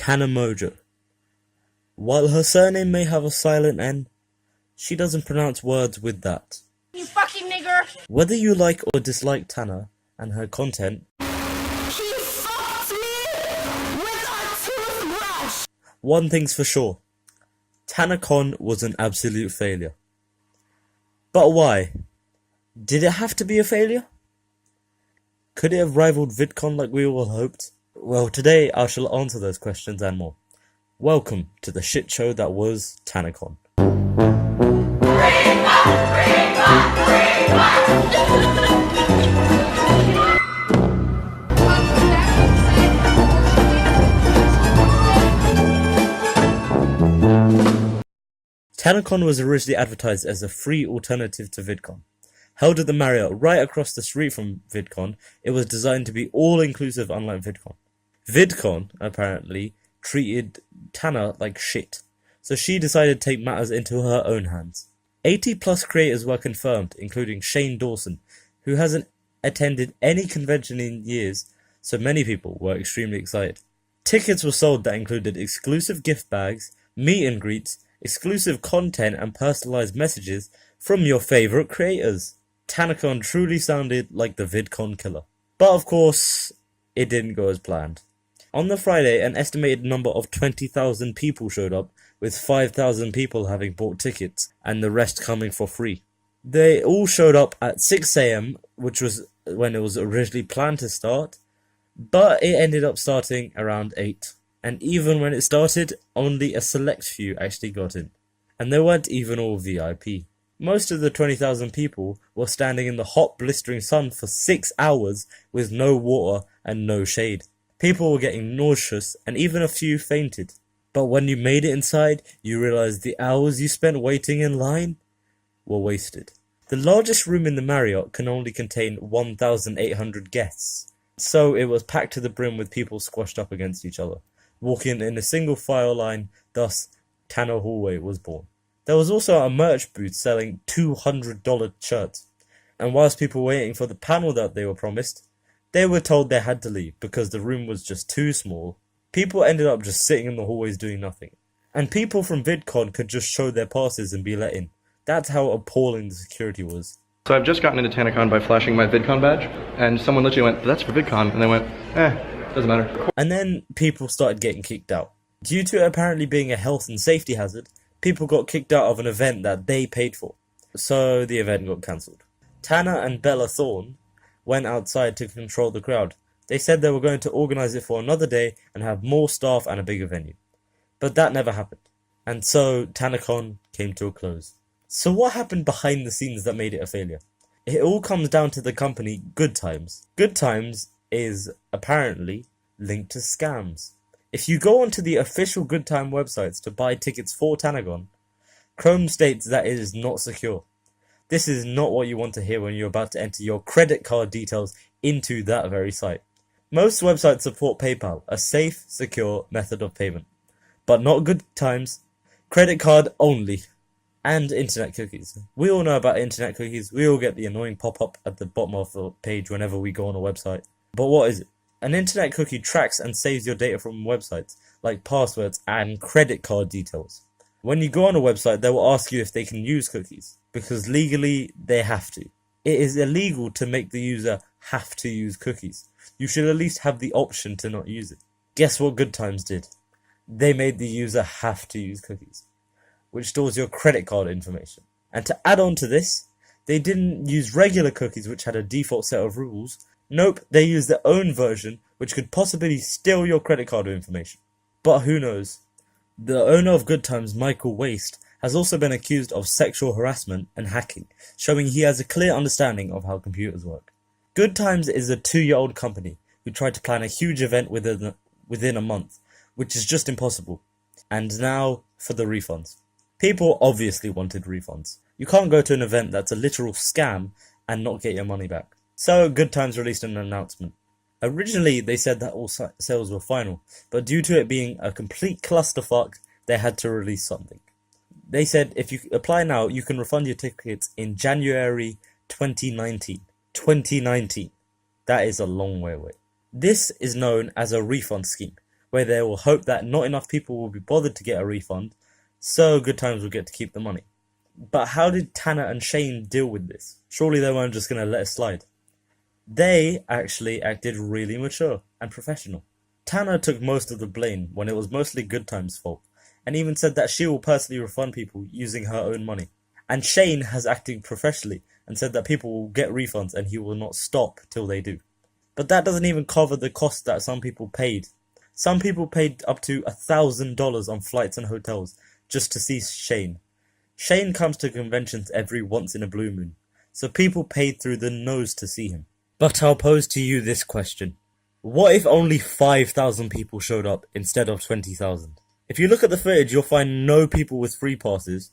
Tanamojo. While her surname may have a silent N, she doesn't pronounce words with that. You fucking nigger! Whether you like or dislike Tana and her content, He fucked me with a toothbrush! one thing's for sure, Tanacon was an absolute failure. But why? Did it have to be a failure? Could it have rivaled VidCon like we all hoped? Well, today I shall answer those questions and more. Welcome to the shit show that was Tanacon. Tanacon was originally advertised as a free alternative to VidCon. Held at the Marriott right across the street from VidCon, it was designed to be all-inclusive unlike VidCon. VidCon, apparently, treated Tana like shit, so she decided to take matters into her own hands. 80+ creators were confirmed, including Shane Dawson, who hasn't attended any convention in years, so many people were extremely excited. Tickets were sold that included exclusive gift bags, meet and greets, exclusive content and personalized messages from your favorite creators. Tanacon truly sounded like the VidCon killer. But of course, it didn't go as planned. On the Friday, an estimated number of 20,000 people showed up, with 5,000 people having bought tickets and the rest coming for free. They all showed up at 6 AM, which was when it was originally planned to start, but it ended up starting around 8. And even when it started, only a select few actually got in. And they weren't even all VIP. Most of the 20,000 people were standing in the hot blistering sun for 6 hours with no water and no shade. People were getting nauseous and even a few fainted. But when you made it inside, you realized the hours you spent waiting in line were wasted. The largest room in the Marriott can only contain 1,800 guests. So it was packed to the brim with people squashed up against each other, walking in a single file line, thus Tana Hallway was born. There was also a merch booth selling $200 shirts, and whilst people were waiting for the panel that they were promised, they were told they had to leave because the room was just too small. People ended up just sitting in the hallways doing nothing, and people from VidCon could just show their passes and be let in. That's how appalling the security was. So I've just gotten into Tanacon by flashing my VidCon badge, and someone literally went, "That's for VidCon," and they went, doesn't matter. And then people started getting kicked out. Due to it apparently being a health and safety hazard, people got kicked out of an event that they paid for. So the event got cancelled. Tana and Bella Thorne went outside to control the crowd. They said they were going to organise it for another day and have more staff and a bigger venue. But that never happened. And so Tanacon came to a close. So what happened behind the scenes that made it a failure? It all comes down to the company Good Times. Good Times is apparently linked to scams. If you go onto the official Good Time websites to buy tickets for Tanacon, Chrome states that it is not secure. This is not what you want to hear when you're about to enter your credit card details into that very site. Most websites support PayPal, a safe, secure method of payment. But not Good Times. Credit card only. And internet cookies. We all know about internet cookies. We all get the annoying pop-up at the bottom of the page whenever we go on a website. But what is it? An internet cookie tracks and saves your data from websites, like passwords and credit card details. When you go on a website, they will ask you if they can use cookies, because legally they have to. It is illegal to make the user have to use cookies. You should at least have the option to not use it. Guess what Good Times did? They made the user have to use cookies, which stores your credit card information. And to add on to this, they didn't use regular cookies which had a default set of rules. Nope, they used their own version which could possibly steal your credit card information. But who knows? The owner of Good Times, Michael Waste, has also been accused of sexual harassment and hacking, showing he has a clear understanding of how computers work. Good Times is a 2-year-old company who tried to plan a huge event within a month, which is just impossible. And now for the refunds. People obviously wanted refunds. You can't go to an event that's a literal scam and not get your money back. So Good Times released an announcement. Originally they said that all sales were final, but due to it being a complete clusterfuck, they had to release something. They said if you apply now, you can refund your tickets in January 2019. 2019. That is a long way away. This is known as a refund scheme, where they will hope that not enough people will be bothered to get a refund, so Good Times will get to keep the money. But how did Tana and Shane deal with this? Surely they weren't just going to let it slide. They actually acted really mature and professional. Tana took most of the blame when it was mostly Good Times' fault, and even said that she will personally refund people using her own money. And Shane has acted professionally and said that people will get refunds and he will not stop till they do. But that doesn't even cover the cost that some people paid. Some people paid up to $1,000 on flights and hotels just to see Shane. Shane comes to conventions every once in a blue moon, so people paid through the nose to see him. But I'll pose to you this question. What if only 5,000 people showed up instead of 20,000? If you look at the footage, you'll find no people with free passes,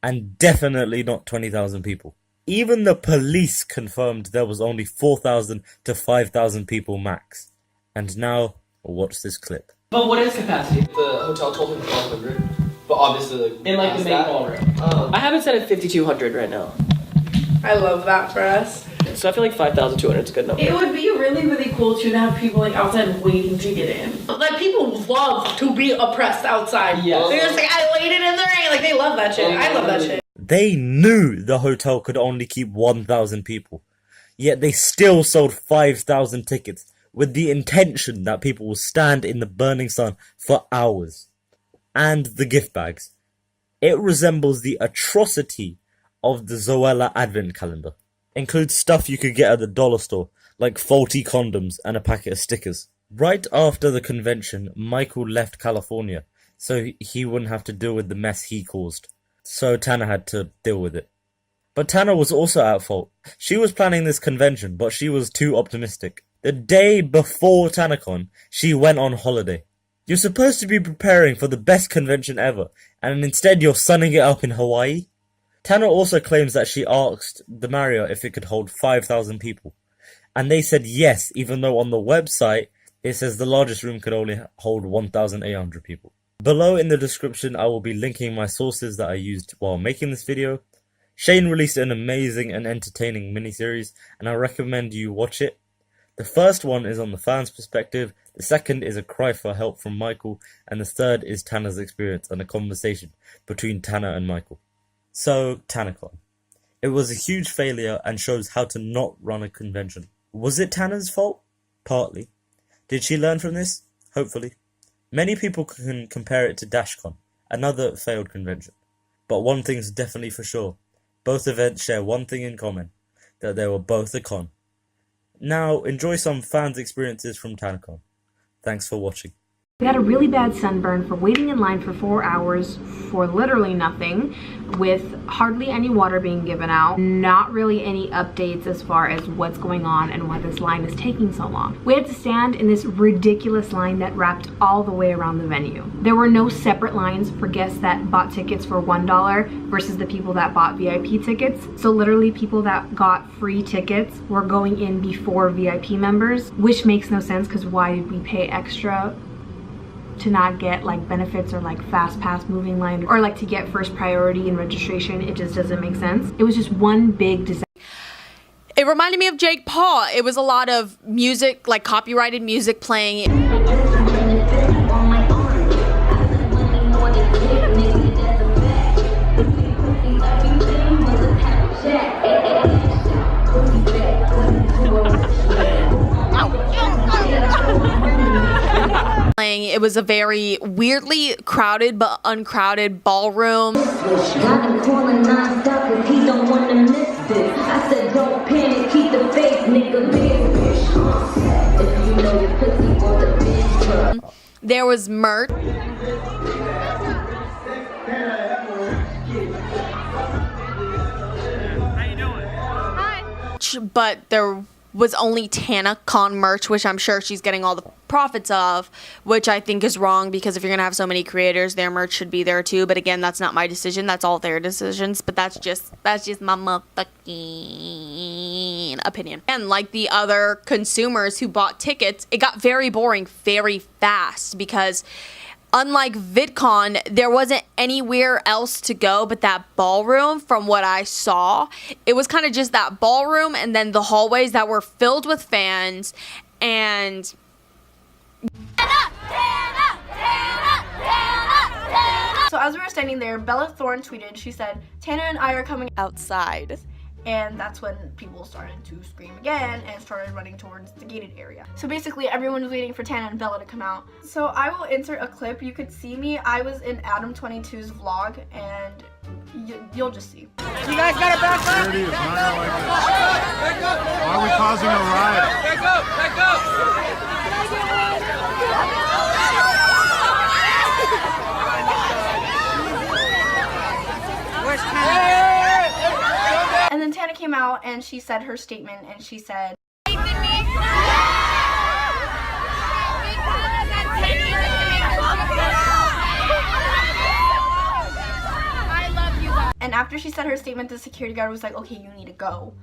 and definitely not 20,000 people. Even the police confirmed there was only 4,000 to 5,000 people max. And now, watch this clip. But what is capacity? The hotel told me 1,200, but obviously In like the main ballroom. I have it set at 5,200 right now. I love that for us. So I feel like 5,200 is a good number. It would be really, really cool to have people like outside waiting to get in. Like people love to be oppressed outside. Yeah. They're just like, I waited in the rain. Like they love that shit. I love that shit. They knew the hotel could only keep 1,000 people, yet they still sold 5,000 tickets with the intention that people will stand in the burning sun for hours. And the gift bags. It resembles the atrocity of the Zoella Advent Calendar. Includes stuff you could get at the dollar store, like faulty condoms and a packet of stickers. Right after the convention, Michael left California, so he wouldn't have to deal with the mess he caused. So Tana had to deal with it. But Tana was also at fault. She was planning this convention, but she was too optimistic. The day before Tanacon, she went on holiday. You're supposed to be preparing for the best convention ever, and instead you're sunning it up in Hawaii? Tana also claims that she asked the Marriott if it could hold 5,000 people. And they said yes, even though on the website it says the largest room could only hold 1,800 people. Below in the description I will be linking my sources that I used while making this video. Shane released an amazing and entertaining miniseries, and I recommend you watch it. The first one is on the fans' perspective, the second is a cry for help from Michael, and the third is Tana's experience and a conversation between Tana and Michael. So, Tanacon. It was a huge failure and shows how to not run a convention. Was it Tana's fault? Partly. Did she learn from this? Hopefully. Many people can compare it to DashCon, another failed convention. But one thing's definitely for sure. Both events share one thing in common, that they were both a con. Now, enjoy some fans' experiences from Tanacon. Thanks for watching. We had a really bad sunburn for waiting in line for 4 hours for literally nothing, with hardly any water being given out, not really any updates as far as what's going on and why this line is taking so long. We had to stand in this ridiculous line that wrapped all the way around the venue. There were no separate lines for guests that bought tickets for $1 versus the people that bought VIP tickets. So literally people that got free tickets were going in before VIP members, which makes no sense because why did we pay extra to not get like benefits or like fast pass moving line or like to get first priority in registration? It just doesn't make sense. It was just one big disaster. It reminded me of Jake Paul. It was a lot of music, like copyrighted music playing. It was a very weirdly crowded but uncrowded ballroom. Got him calling non-stop cause he don't wanna miss this. I said don't panic, keep the faith, nigga, bitch. If you know your pussy want the bitch. There was merch. But there was only Tanacon merch, which I'm sure she's getting all the profits of, which I think is wrong because if you're gonna have so many creators, their merch should be there too. But again, that's not my decision. That's all their decisions. But that's just my motherfucking opinion. And like the other consumers who bought tickets, it got very boring very fast because unlike VidCon, there wasn't anywhere else to go but that ballroom from what I saw. It was kind of just that ballroom and then the hallways that were filled with fans and... were standing there, Bella Thorne tweeted, she said, Tana and I are coming Outside. and that's when people started to scream again and started running towards the gated area. So basically everyone was waiting for Tana and Bella to come out. So I will insert a clip. You could see me. I was in Adam22's vlog and you'll just see. You guys gotta back up! There it is, not like this. Why are we causing a riot? Back up! Back up! Where's And then Tana came out and she said her statement and she said, and after she said her statement, the security guard was like, okay, you need to go.